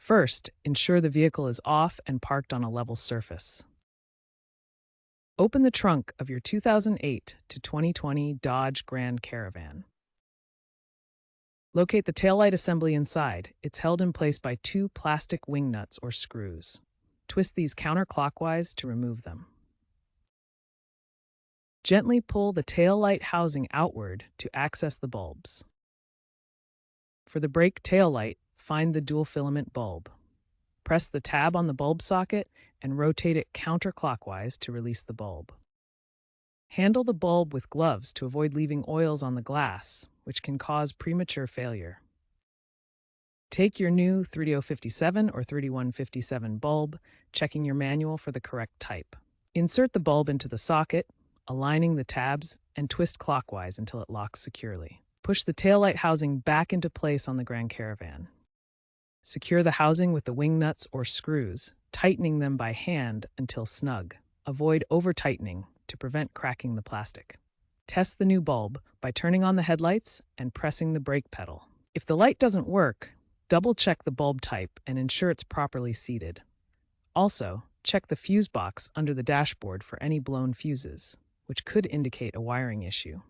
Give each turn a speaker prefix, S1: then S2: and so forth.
S1: First, ensure the vehicle is off and parked on a level surface. Open the trunk of your 2008 to 2020 Dodge Grand Caravan. Locate the taillight assembly inside. It's held in place by two plastic wing nuts or screws. Twist these counterclockwise to remove them. Gently pull the taillight housing outward to access the bulbs. For the brake taillight, find the dual filament bulb. Press the tab on the bulb socket and rotate it counterclockwise to release the bulb. Handle the bulb with gloves to avoid leaving oils on the glass, which can cause premature failure. Take your new 3057 or 3157 bulb, checking your manual for the correct type. Insert the bulb into the socket, aligning the tabs, and twist clockwise until it locks securely. Push the taillight housing back into place on the Grand Caravan. Secure the housing with the wing nuts or screws, tightening them by hand until snug. Avoid over-tightening to prevent cracking the plastic. Test the new bulb by turning on the headlights and pressing the brake pedal. If the light doesn't work, double-check the bulb type and ensure it's properly seated. Also, check the fuse box under the dashboard for any blown fuses, which could indicate a wiring issue.